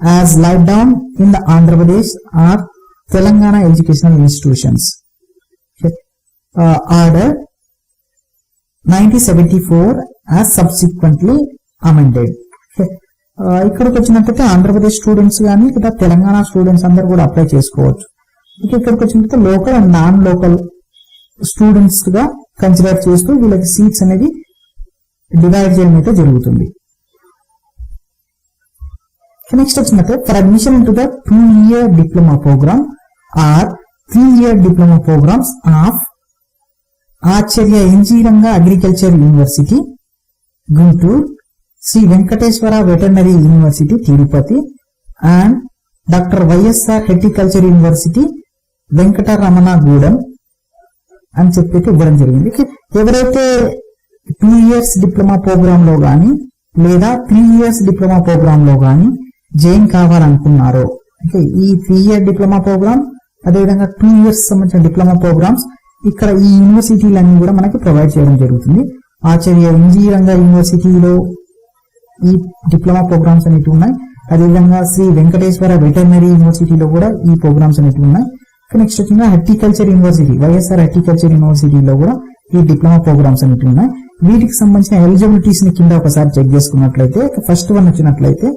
as laid down in the Andhra Pradesh or Telangana educational institutions. Order 1974 as subsequently amended. ఇక్కడికి వచ్చినట్లయితే Andhra Pradesh students కానీ లేదా Telangana students అందరూ కూడా apply చేసుకోవచ్చు. ఇక్కడికి వచ్చినట్లయితే local and non local students గా కన్సిడర్ చేస్తూ వీళ్ళకి సీట్స్ అనేది డివైడ్ చేయడం అయితే జరుగుతుంది. నెక్స్ట్ వచ్చినట్లయితే for admission in to the 2-year diploma program or 3-year diploma programs of Acharya NG Ranga agriculture university Guntur, Sri Venkateswara veterinary university Tirupati and doctor YSR horticulture university Venkataramanagudem అని చెప్పి ఇవ్వడం జరిగింది. ఎవరైతే 2 years డిప్లొమా ప్రోగ్రామ్ లో గానీ లేదా 3 years డిప్లొమా ప్రోగ్రామ్ లో గానీ జాయిన్ కావాలనుకున్నారో, ఈ 3-year డిప్లొమా ప్రోగ్రామ్ అదేవిధంగా 2 years సంబంధించిన డిప్లొమా ప్రోగ్రామ్స్ ఇక్కడ ఈ యూనివర్సిటీలన్నీ కూడా మనకి ప్రొవైడ్ చేయడం జరుగుతుంది. ఆచార్య ఎన్జీ-రంగా యూనివర్సిటీలో ఈ డిప్లొమా ప్రోగ్రామ్స్ అనేవి ఉన్నాయి. అదేవిధంగా శ్రీ వెంకటేశ్వర వెటర్నరీ యూనివర్సిటీలో కూడా ఈ ప్రోగ్రామ్స్ అనేవి ఉన్నాయి. నెక్స్ట్ వచ్చిన హార్టికల్చర్ యూనివర్సిటీ, వైఎస్ఆర్ హార్టికల్చర్ యూనివర్సిటీలో కూడా ఈ డిప్లొమా ప్రోగ్రామ్స్ అనేవి ఉన్నాయి. వీటికి సంబంధించిన ఎలిజిబిలిటీస్ ని కింద ఒకసారి చెక్ చేసుకున్నట్లయితే ఫస్ట్ వన్ వచ్చినట్లయితే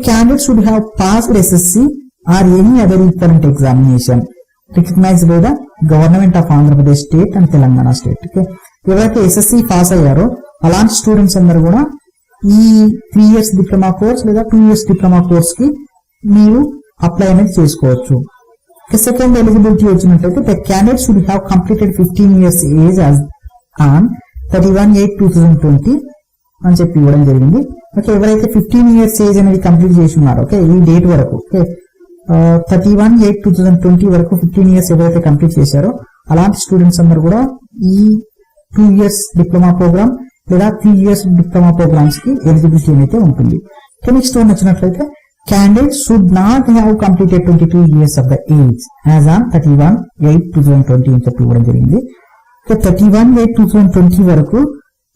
candidate should have passed SSC or any other equivalent examination recognised by the government of Andhra Pradesh state and Telangana state. ఎవరైతే SSC పాస్ అయ్యారో అలాంటి స్టూడెంట్స్ అందరూ కూడా ఈ 3 years డిప్లొమా కోర్స్ లేదా 2 years డిప్లొమా కోర్స్ కి మీరు అప్లై అనేది చేసుకోవచ్చు. సెకండ్ ఎలిజిబిలిటీ వచ్చినట్లయితే the candidate should have completed 15 years age as on 31/8/2020 అని చెప్పి ఇవ్వడం జరిగింది. ఓకే, ఎవరైతే 15 years ఏజ్ అనేది కంప్లీట్ చేసి ఉన్నారో ఈ డేట్ వరకు 31/8/2020 వరకు 15 years ఎవరైతే కంప్లీట్ చేశారో అలాంటి స్టూడెంట్స్ అందరూ కూడా ఈ 2 years డిప్లొమా ప్రోగ్రామ్ లేదా 3 years డిప్లొమా ప్రోగ్రామ్స్ కి ఎలిజిబిలిటీ అయితే ఉంటుంది. నెక్స్ట్ వన్ వచ్చినట్లయితే candidate should not have completed 22 years of the age as on 31/8/2020 అని చెప్పి ఇవ్వడం జరిగింది. 31/8/2020 వరకు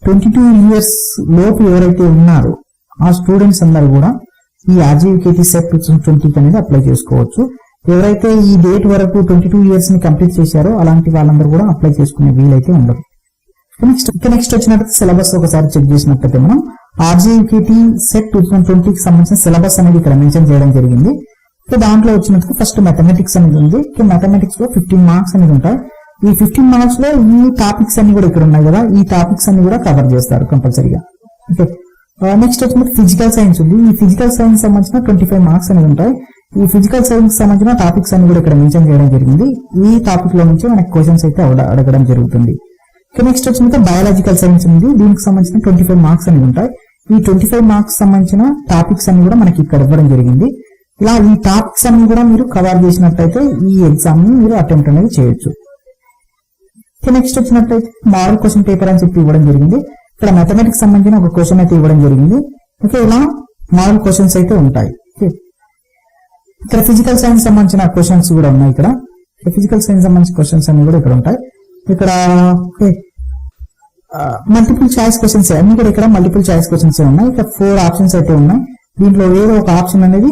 22 years లోపు ఎవరైతే ఉన్నారో ఆ స్టూడెంట్స్ అందరూ కూడా ఈ RGUKT సెట్ 2020 అనేది అప్లై చేసుకోవచ్చు. ఎవరైతే ఈ డేట్ వరకు 22 years ని కంప్లీట్ చేశారో అలాంటి వాళ్ళందరూ కూడా అప్లై చేసుకునే వీలైతే ఉండదు. నెక్స్ట్ వచ్చినట్టు సిలబస్ ఒకసారి చెక్ చేసినట్లయితే మనం RGUKT సెట్ 2020 కి సంబంధించిన సిలబస్ అనేది ఇక్కడ మెన్షన్ చేయడం జరిగింది. దాంట్లో వచ్చినట్టు ఫస్ట్ మ్యాథమెటిక్స్ అనేది ఉంది. మ్యాథమెటిక్స్ లో 15 మార్క్స్ అనేది ఉంటాయి. ఈ 15 మార్క్స్ లో ఈ టాపిక్స్ అన్ని కూడా ఇక్కడ ఉన్నాయి కదా, ఈ టాపిక్స్ అన్ని కూడా కవర్ చేస్తారు కంపల్సరీగా. ఓకే, నెక్స్ట్ వచ్చినట్టు ఫిజికల్ సైన్స్ ఉంది. ఈ ఫిజికల్ సైన్స్ సంబంధించిన 25 మార్క్స్ అనేది ఉంటాయి. ఈ ఫిజికల్ సైన్స్ సంబంధించిన టాపిక్స్ అన్ని కూడా ఇక్కడ మెన్షన్ చేయడం జరిగింది. ఈ టాపిక్ లో నుంచి మనకి క్వశ్చన్స్ అయితే అడగడం జరుగుతుంది. నెక్స్ట్ వచ్చినట్టు బయాలజికల్ సైన్స్ ఉంది. దీనికి సంబంధించిన 25 మార్క్స్ అనేవి ఉంటాయి. ఈ 25 మార్క్స్ సంబంధించిన టాపిక్స్ అన్ని కూడా మనకి ఇక్కడ ఇవ్వడం జరిగింది. ఇలా ఈ టాపిక్స్ అన్ని కూడా మీరు కవర్ చేసినట్లయితే ఈ ఎగ్జామ్ ని మీరు అటెంప్ట్ అనేది చేయొచ్చు. నెక్స్ట్ వచ్చినట్లయితే మోడల్ క్వశ్చన్ పేపర్ అని చెప్పి ఇవ్వడం జరిగింది. ఇక్కడ మ్యాథమెటిక్స్ సంబంధించిన ఒక క్వశ్చన్ అయితే ఇవ్వడం జరిగింది. ఓకే, ఇలా మోడల్ క్వశ్చన్స్ అయితే ఉంటాయి. ఓకే, ఇక్కడ ఫిజికల్ సైన్స్ సంబంధించిన క్వశ్చన్స్ కూడా ఉన్నాయి. ఇక్కడ ఫిజికల్ సైన్స్ సంబంధించిన క్వశ్చన్స్ అన్ని కూడా ఇక్కడ ఉంటాయి. ఇక్కడ మల్టిపుల్ చాయిస్ క్వశ్చన్స్ అన్ని కూడా ఇక్కడ మల్టిపుల్ చాయిస్ క్వశ్చన్స్ ఉన్నాయి. ఇక్కడ 4 ఆప్షన్స్ అయితే ఉన్నాయి. దీంట్లో ఏదో ఒక ఆప్షన్ అనేది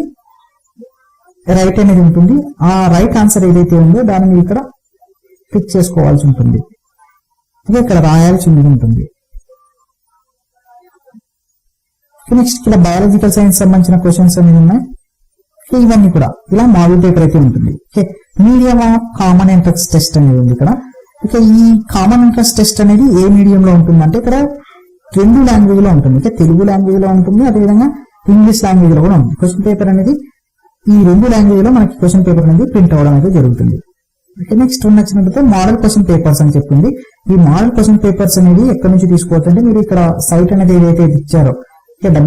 రైట్ అనేది ఉంటుంది. ఆ రైట్ ఆన్సర్ ఏదైతే ఉందో దాన్ని మీరు ఇక్కడ క్లిక్ చేసుకోవాల్సి ఉంటుంది. ఇక్కడ రాయాల్సి ఉంటుంది. నెక్స్ట్ ఇక్కడ బయాలజికల్ సైన్స్ సంబంధించిన క్వశ్చన్స్ అనేవి ఉన్నాయి. ఇవన్నీ కూడా ఇలా మోడల్ పేపర్ అయితే ఉంటుంది. Okay, medium of common interest test అనేది ఉంది ఇక్కడ. ఓకే, ఈ కామన్ ఇంట్రెస్ట్ టెస్ట్ అనేది ఏ మీడియం లో ఉంటుంది అంటే ఇక్కడ 2 లాంగ్వేజ్ లో ఉంటుంది. ఓకే, తెలుగు లాంగ్వేజ్ లో ఉంటుంది, అదేవిధంగా ఇంగ్లీష్ లాంగ్వేజ్ లో కూడా ఉంటుంది. క్వశ్చన్ పేపర్ అనేది ఈ 2 లాంగ్వేజ్ లో మనకి క్వశ్చన్ పేపర్ అనేది ప్రింట్ అవ్వడం అయితే జరుగుతుంది. ఓకే, నెక్స్ట్ వచ్చినట్లయితే మోడల్ క్వశ్చన్ పేపర్స్ అని చెప్పింది. ఈ మోడల్ క్వశ్చన్ పేపర్స్ అనేది ఎక్కడి నుంచి తీసుకోవచ్చు అంటే మీరు ఇక్కడ సైట్ అనేది ఏదైతే ఇచ్చారో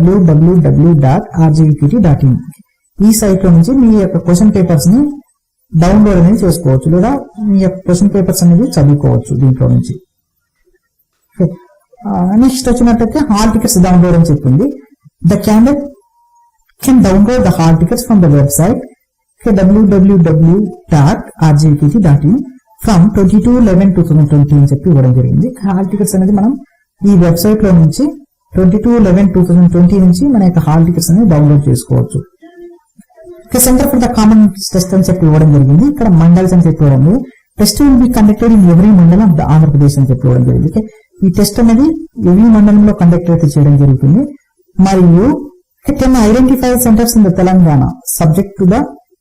www.rgvkt.in ఈ సైట్ లో నుంచి మీ యొక్క క్వశ్చన్ పేపర్స్ ని డౌన్లోడ్ అనేది చేసుకోవచ్చు, లేదా మీ యొక్క క్వశ్చన్ పేపర్స్ అనేది చదువుకోవచ్చు దీంట్లో నుంచి. నెక్స్ట్ వచ్చినట్లయితే హాల్ టికెట్స్ డౌన్లోడ్ అని చెప్పింది. The candidate can download the hall tickets from the website www.rgvkt.in from 22/11/2020 అని చెప్పి ఇవ్వడం జరిగింది. హాల్ టికెట్స్ అనేది మనం ఈ వెబ్సైట్ లో నుంచి 22/11/2020 నుంచి మన యొక్క హాల్ టికెట్స్ అనేది డౌన్లోడ్ చేసుకోవచ్చు. Centre for the common test అని చెప్పి ఇవ్వడం జరిగింది. ఇక్కడ మండల్స్ అని చెప్పి ఇవ్వడం జరిగింది. Test will be conducted in every మండలం ఆఫ్ ద ఆంధ్రప్రదేశ్ అని చెప్పి ఇవ్వడం జరిగింది. ఈ టెస్ట్ అనేది ఎవ్రీ మండలంలో కండక్ట్ అయితే చేయడం జరుగుతుంది. మరియు can identify centres in the Telangana subject to the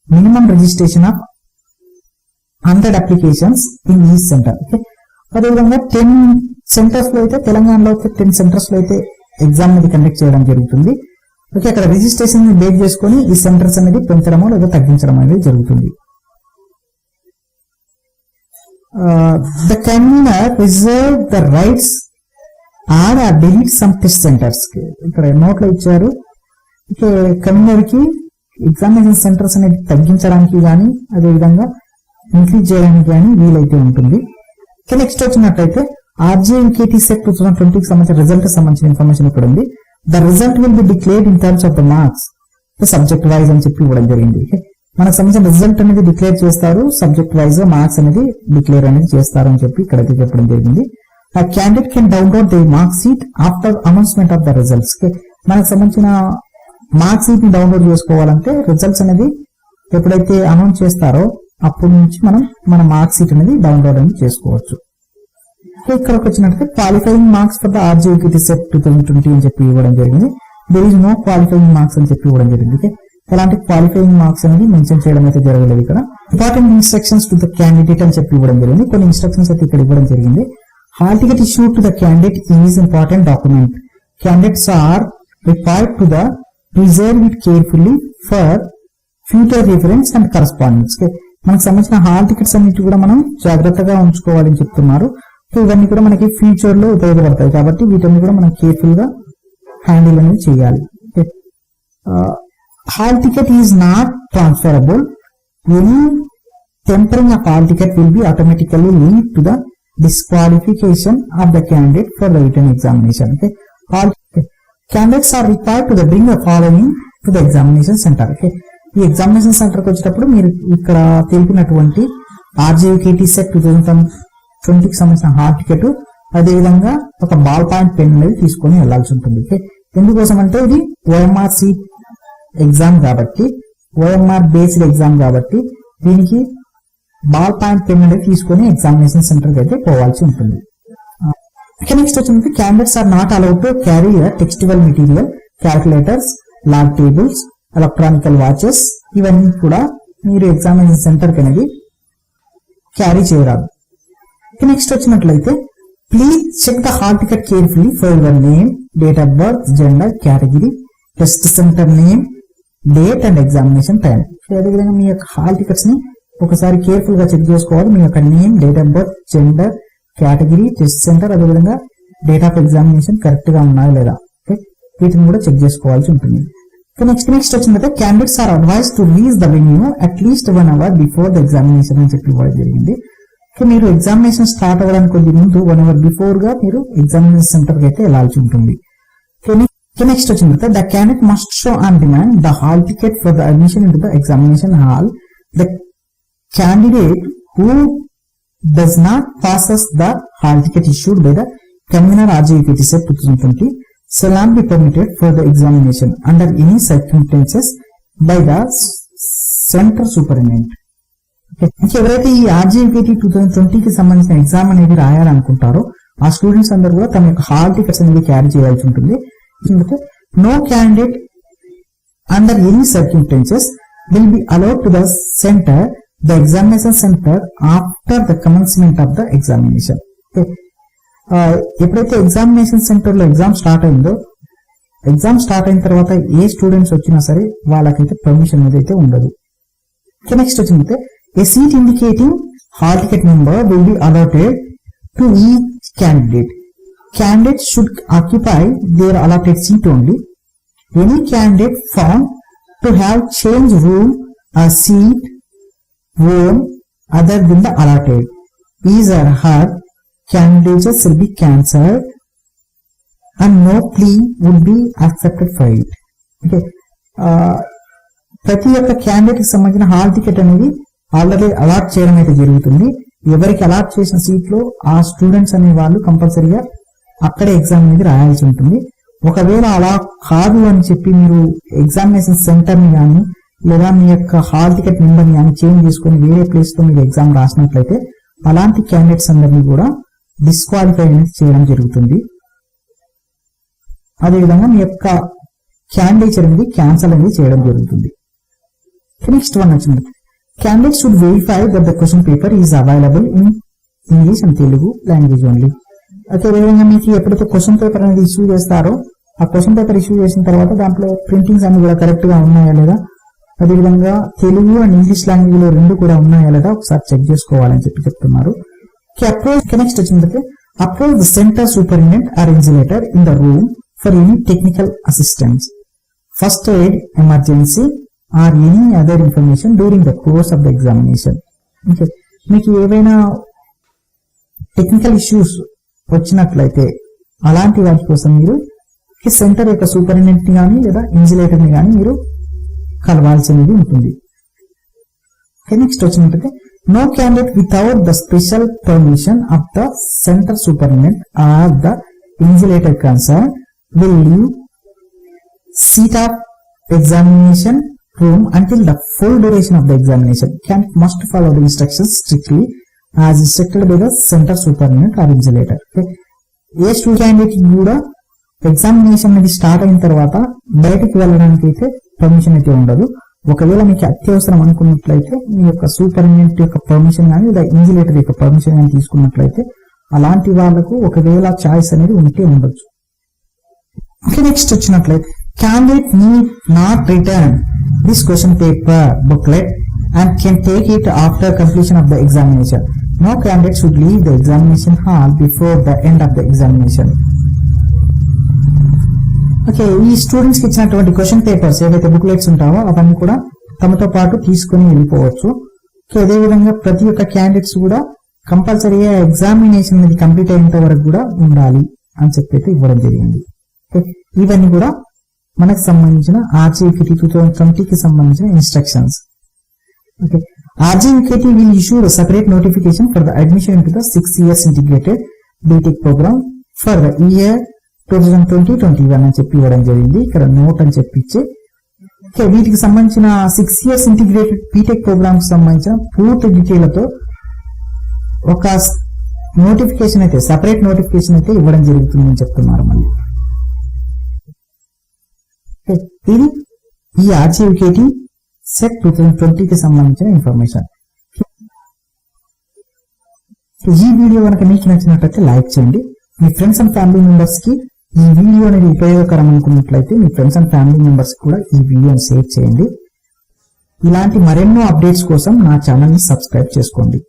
minimum registration of 100 applications in each centre. అదేవిధంగా 10 సెంటర్స్ లో అయితే తెలంగాణలో అయితే 10 సెంటర్స్ లో అయితే ఎగ్జామ్ అనేది కండక్ట్ చేయడం జరుగుతుంది. ఓకే, అక్కడ రిజిస్ట్రేషన్ బేస్ చేసుకొని ఈ సెంటర్స్ అనేది పెంచడమో లేదా తగ్గించడం అనేది జరుగుతుంది. The convener reserve the rights or delete some test centres. ఇక్కడ నోట్లో ఇచ్చారు. కన్వీనర్ కి ఎగ్జామినేషన్ సెంటర్స్ అనేది తగ్గించడానికి కానీ అదేవిధంగా ఇంక్రీజ్ చేయడానికి కానీ వీలైతే ఉంటుంది. నెక్స్ట్ వచ్చినట్లయితే RGVKT సెట్ 2020 సంబంధించిన రిజల్ట్ సంబంధించిన ఇన్ఫర్మేషన్ ఇక్కడ ఉంది. The result will be declared in terms of the marks subject wise అని చెప్పి ఇవ్వడం జరిగింది. మనకు సంబంధించిన రిజల్ట్ అనేది డిక్లేర్ చేస్తారు, సబ్జెక్ట్ వైజ్ మార్క్స్ అనేది డిక్లేర్ అనేది చేస్తారు అని చెప్పి ఇక్కడైతే చెప్పడం జరిగింది. ఆ candidate can download the mark sheet after announcement of the results. మనకు సంబంధించిన మార్క్ షీట్ ని డౌన్లోడ్ చేసుకోవాలంటే రిజల్ట్స్ అనేది ఎప్పుడైతే అనౌన్స్ చేస్తారో అప్పటి నుంచి మనం మన మార్క్ షీట్ అనేది డౌన్లోడ్ అనేది చేసుకోవచ్చు. ఇక్కడికి వచ్చినట్టు qualifying marks for the RGVKT set 2020 అని చెప్పి ఇవ్వడం జరిగింది. There is no qualifying marks అని చెప్పి ఇవ్వడం జరిగింది. ఎలాంటి క్వాలిఫైయింగ్ మార్క్స్ అనేది మెన్షన్ చేయడం అయితే జరగలేదు. ఇక్కడ important instructions to the candidate అని చెప్పి ఇవ్వడం జరిగింది. కొన్ని ఇన్స్ట్రక్షన్స్ అయితే ఇక్కడ ఇవ్వడం జరిగింది. Hall ticket issued to the candidate is important document. Candidates are required to the preserve it carefully for future reference and correspondence. మనకు సంబంధించిన హాల్ టికెట్స్ అన్నిటి కూడా మనం జాగ్రత్తగా ఉంచుకోవాలని చెప్తున్నారు. ఇవన్నీ కూడా మనకి ఫ్యూచర్ లో ఉపయోగపడతాయి కాబట్టి వీటిని కూడా మనం కేర్ఫుల్ గా హ్యాండిల్ అనేది చేయాలి. Hall ticket is not transferable. Any tempering of hall ticket will be automatically lead to the disqualification of the candidate for the written examination. All candidates are required to bring the following to the examination center. ఈ examination centre కి వచ్చేటప్పుడు మీరు ఇక్కడ తెలిపినటువంటి RGVKT set 2020 కి సంబంధించిన hall ticket అదేవిధంగా ఒక ball point pen అనేది తీసుకొని వెళ్లాల్సి ఉంటుంది. ఎందుకోసం అంటే ఇది OMR సీట్ ఎగ్జామ్ కాబట్టి, OMR బేస్డ్ ఎగ్జామ్ కాబట్టి దీనికి బాల్ పాయింట్ పెన్ అనేది తీసుకొని ఎగ్జామినేషన్ సెంటర్ కి అయితే పోవాల్సి ఉంటుంది. నెక్స్ట్ వచ్చినట్టు candidates are not allowed to carry textual material, calculators, lab tables, electronical watches ఇవన్నీ కూడా మీరు ఎగ్జామినేషన్ సెంటర్ కి అనేది క్యారీ చేయరాదు. నెక్స్ట్ వచ్చినట్లయితే please check the hall ticket carefully for your name, date of birth, gender, category, test centre name, date and examination time. అదేవిధంగా మీ యొక్క హాల్ టికెట్స్ ని ఒకసారి కేర్ఫుల్ గా చెక్ చేసుకోవాలి. మీ యొక్క name, date of birth, gender, category, test centre అదేవిధంగా date of examination correct గా ఉన్నాయా లేదా వీటిని కూడా చెక్ చేసుకోవాల్సి ఉంటుంది. నెక్స్ట్ వచ్చినట్లయితే candidates are advised to reach the venue at least 1 hour before the examination అని చెప్పి ఇవ్వడం జరిగింది. మీరు ఎగ్జామినేషన్ స్టార్ట్ అవ్వడానికి కొద్ది ముందు 1 hour బిఫోర్ గా మీరు ఎగ్జామినేషన్ సెంటర్ కి అయితే వెళ్ళాల్సి ఉంటుంది. నెక్స్ట్ వచ్చిన తర్వాత the candidate must show on demand the hall ticket for the admission in to the examination hall. The candidate who does not passes the hall ticket issued by the convener RGUKT set 2020 shall not be permitted for the examination under any circumstances by the center superintendent. ఎవరైతే ఈ RGUKT 2020 కి సంబంధించిన exam అనేది రాయాలనుకుంటారో ఆ students అందరూ కూడా తమ యొక్క హాల్ టికెట్స్ అనేది క్యారీ చేయాల్సి ఉంటుంది. No candidate under any circumstances will be allowed to the centre the examination centre after the commencement of the examination. ఎప్పుడైతే ఎగ్జామినేషన్ సెంటర్ లో ఎగ్జామ్ స్టార్ట్ అయిందో ఎగ్జామ్ స్టార్ట్ అయిన తర్వాత ఏ స్టూడెంట్స్ వచ్చినా సరే వాళ్ళకైతే పర్మిషన్ అనేది అయితే ఉండదు. నెక్స్ట్ వచ్చిందంటే a seat indicating hall ticket number will be allotted to each candidate. Candidates should occupy their allotted seat only. Any candidate found to have changed room or seat room other than the allotted, his or her candidature will be cancelled and no plea would be accepted for it. Okay. ప్రతి ఒక్క candidate కి సంబంధించిన hall ticket అనేది already allot చేయడం అయితే జరుగుతుంది. ఎవరికి allot చేసిన సీట్ లో ఆ స్టూడెంట్స్ అనే వాళ్ళు కంపల్సరీగా అక్కడే ఎగ్జామ్ అనేది రాయాల్సి ఉంటుంది. ఒకవేళ అలా కాదు అని చెప్పి మీరు ఎగ్జామినేషన్ సెంటర్ ని కానీ లేదా మీ యొక్క హాల్ టికెట్ నెంబర్ ని కానీ చేంజ్ చేసుకుని వేరే ప్లేస్ లో మీరు ఎగ్జామ్ రాసినట్లయితే అలాంటి క్యాండిడేట్స్ అందరినీ కూడా డిస్క్వాలిఫై అనేది చేయడం జరుగుతుంది. అదేవిధంగా మీ యొక్క క్యాండిడేచర్ అనేది క్యాన్సల్ అనేది చేయడం జరుగుతుంది. నెక్స్ట్ వన్ వచ్చింది candidates should verify that the question paper is available in English and Telugu language only. అయితే విధంగా మీకు ఎప్పుడైతే క్వశ్చన్ పేపర్ అనేది ఇష్యూ చేస్తారో ఆ క్వశ్చన్ పేపర్ ఇష్యూ చేసిన తర్వాత దాంట్లో ప్రింటింగ్స్ అన్ని కూడా కరెక్ట్ గా ఉన్నాయా లేదా, అదేవిధంగా తెలుగు అండ్ ఇంగ్లీష్ లాంగ్వేజ్ లో రెండు కూడా ఉన్నాయా లేదా ఒకసారి చెక్ చేసుకోవాలని చెప్పి చెప్తున్నారు. నెక్స్ట్ వచ్చిందంటే approach the centre superintendent are insulator in the room for any technical assistance, first aid, emergency or any other information during the course of the examination. Okay. మీకు ఏవైనా టెక్నికల్ ఇష్యూస్ వచ్చినట్లయితే అలాంటి వాటి కోసం మీరు సెంటర్ యొక్క superintendent ని కానీ లేదా ఇన్సులేటర్ ని కానీ మీరు కలవాల్సినది ఉంటుంది. నెక్స్ట్ వచ్చినట్లయితే no candidate without the special permission of the centre superintendent or the invigilator concerned will leave seat of examination room until the full duration of the examination. Candidate must follow the instructions strictly as instructed by the center superintendent or invigilator. A student candidate కూడా examination అనేది start అయిన తర్వాత బయటకు వెళ్ళడానికి అయితే permission అయితే ఉండదు. ఒకవేళ మీకు అత్యవసరం అనుకున్నట్లయితే మీ యొక్క సూపరింటెండెంట్ యొక్క పర్మిషన్ కానీ లేదా ఇన్విజిలేటర్ యొక్క పర్మిషన్ కానీ తీసుకున్నట్లయితే అలాంటి వాళ్ళకు ఒకవేళ చాయిస్ అనేది ఉంటే ఉండొచ్చు. నెక్స్ట్ వచ్చినట్లయితే candidate need not return this question paper booklet and can take it after completion of the examination. No candidate should leave the examination hall before the end of the examination. Okay, ఈ students కి ఇచ్చినటువంటి question papers ఏవైతే booklets ఉంటావో అవన్నీ కూడా తమతో పాటు తీసుకుని వెళ్ళిపోవచ్చు. అదేవిధంగా ప్రతి ఒక్క క్యాండిడేట్స్ కూడా కంపల్సరీగా ఎగ్జామినేషన్ అనేది కంప్లీట్ అయ్యేంత వరకు కూడా ఉండాలి అని చెప్పి ఇవ్వడం జరిగింది. ఇవన్నీ కూడా మనకు సంబంధించిన RGUKT 2020 కి సంబంధించిన instructions. Okay, RGUKT will issue a separate notification for the admission into the 6 years integrated BTech program for the year 2020-21 అని చెప్పి ఇవ్వడం జరిగింది. ఇక్కడ నోట్ అని చెప్పిచ్చి వీటికి సంబంధించిన 6 years integrated BTech ప్రోగ్రామ్ సంబంధించిన పూర్తి డీటెయిల్తో ఒక నోటిఫికేషన్ అయితే సపరేట్ నోటిఫికేషన్ అయితే ఇవ్వడం జరుగుతుందని చెప్తున్నారు. మళ్ళీ ఇది ఈ RGUKT సెట్ 2020 కి సంబంధించిన ఇన్ఫర్మేషన్. ఈ వీడియో కనుక మీకు నచ్చినట్లయితే లైక్ చేయండి. మీ ఫ్రెండ్స్ అండ్ ఫ్యామిలీ మెంబర్స్ కి ఈ వీడియో అనేది ఉపయోగకరం అనుకున్నట్లయితే మీ ఫ్రెండ్స్ అండ్ ఫ్యామిలీ మెంబర్స్ కూడా ఈ వీడియోని షేర్ చేయండి. ఇలాంటి మరెన్నో అప్డేట్స్ కోసం నా ఛానల్ ని సబ్స్క్రైబ్ చేసుకోండి.